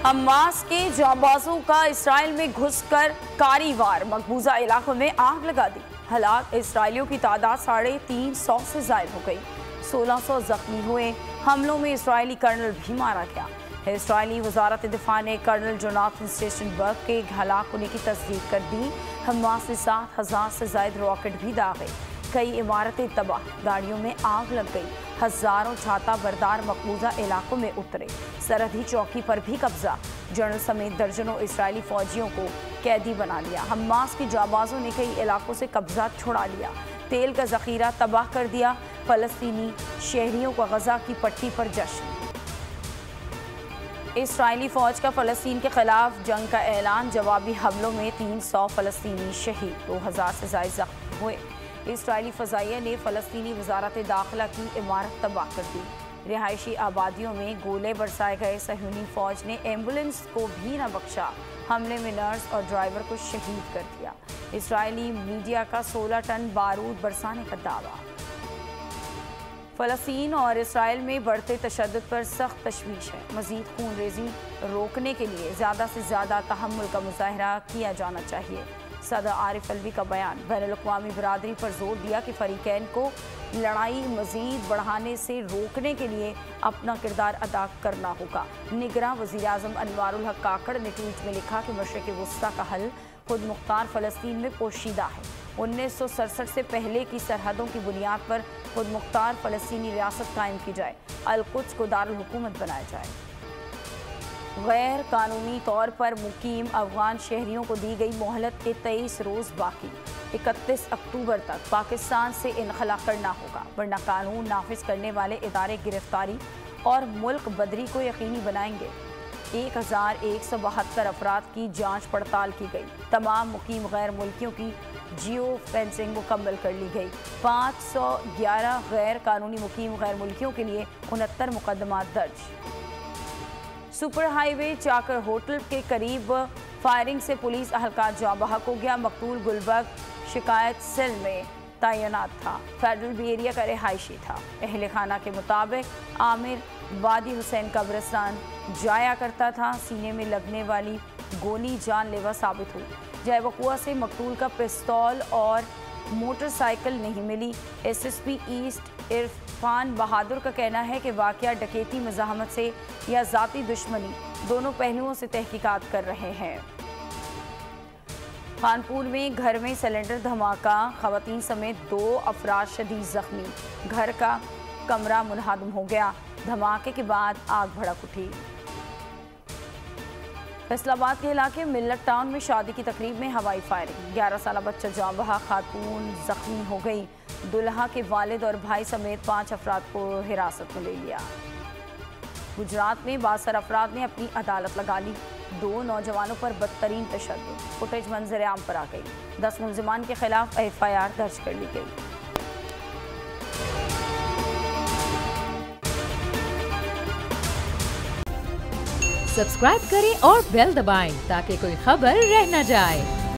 Hamas के जांबाजों का Israel में घुसकर कारी वार, मकबूजा इलाकों में आग लगा दी। हलाक इसराइलियों की तादाद 350 से जायद हो गई। 1600 जख्मी हुए। हमलों में इसराइली कर्नल भी मारा गया। इसराइली वजारत दिफा ने कर्नल जोनाथन स्टेशनबर्ग के हलाक होने की तस्दीक कर दी। हमास से 7000 से जायद रॉकेट भी दागे। कई इमारतें तबाह, गाड़ियों में आग लग गई। हजारों छाता बरदार मकबूजा इलाकों में उतरे। सरहदी चौकी पर भी कब्जा। जनरल समेत दर्जनों इसराइली फौजियों को कैदी बना लिया। हमास के जाबाजों ने कई इलाकों से कब्जा छुड़ा लिया। तेल का जखीरा तबाह कर दिया। फलस्तीनी शहरियों का गजा की पट्टी पर जश्न। इसराइली फौज का फलस्तीन के खिलाफ जंग का ऐलान। जवाबी हमलों में 300 फलस्तीनी शहीद, 2000 से जायद जख्मी हुए। इसराइली फ़ज़ाइया ने फ़लस्तीनी वजारत दाखिला की इमारत तबाह कर दी। रिहायशी आबादियों में गोले बरसाए गए। सहयूनी फ़ौज ने एम्बुलेंस को भी न बख्शा। हमले में नर्स और ड्राइवर को शहीद कर दिया। इसराइली मीडिया का 16 टन बारूद बरसाने का दावा। फ़लस्तीन और इसराइल में बढ़ते तशद्दुद पर सख्त तशवीश है। मज़ीद खून रेजी रोकने के लिए ज़्यादा से ज़्यादा तहम्मुल का मुज़ाहरा किया जाना चाहिए। सदर आरिफ अलवी का बयान। बैनुल-अक़वामी बिरादरी पर जोर दिया कि फ़रीक़ैन को लड़ाई मज़ीद बढ़ाने से रोकने के लिए अपना किरदार अदा करना होगा। निगरां वज़ीर-ए-आज़म अनवारुल हक काकड़ ने ट्वीट में लिखा कि मशरिक़ वुस्ता का हल खुद मुख्तार फ़लस्तीन में पोशीदा है। 1967 से पहले की सरहदों की बुनियाद पर खुद मुख्तार फ़लस्तीनी रियासत कायम की जाए। अल-कुद्स को दारुल हुकूमत बनाया जाए। गैर कानूनी तौर पर मुकीम अफगान शहरियों को दी गई मोहलत के 23 रोज़ बाकी। 31 अक्टूबर तक पाकिस्तान से इनखला करना होगा, वरना कानून नाफिज करने वाले इदारे गिरफ्तारी और मुल्क बदरी को यकीनी बनाएंगे। 1172 अफराद की जांच पड़ताल की गई। तमाम मुकीम गैर मुल्कियों की जियो फेंसिंग मुकम्मल कर ली गई। 511 गैर कानूनी मुकीम गैर मुल्कियों के लिए 69 मुकदमा दर्ज। सुपर हाईवे चाकर होटल के करीब फायरिंग से पुलिस अहलकार जाँ बहक हो गया। मकतूल गुलबर्ग शिकायत सेल में तैनात था। फेडरल बी एरिया का रिहायशी था। अहले खाना के मुताबिक आमिर वादी हुसैन कब्रिस्तान जाया करता था। सीने में लगने वाली गोली जानलेवा साबित हुई। जय वक़ुआ से मकतूल का पिस्तौल और मोटरसाइकिल नहीं मिली। SSP ईस्ट इरफान बहादुर का कहना है कि वाक़या डकैती, मज़ाहमत से या ज़ाती दुश्मनी, दोनों पहलुओं से तहकीकात कर रहे हैं। कानपुर में घर में सिलेंडर धमाका, ख़वातीन समेत 2 अफराद शदीद ज़ख्मी। घर का कमरा मुनहदम हो गया। धमाके के बाद आग भड़क उठी। फैसलाबाद के इलाके मिल्लत टाउन में शादी की तकरीब में हवाई फायरिंग। 11 साल बच्चा जाँ बहक, खातून जख्मी हो गई। दुल्हा के वालिद और भाई समेत 5 अफराद को हिरासत में ले लिया। गुजरात में 62 अफराद ने अपनी अदालत लगा ली। 2 नौजवानों पर बदतरीन तशद्दुद। फुटेज मंजर आम पर आ गई। 10 मुल्ज़िमान के खिलाफ FIR दर्ज कर ली गई। सब्सक्राइब करें और बेल दबाएं ताकि कोई खबर रह न जाए।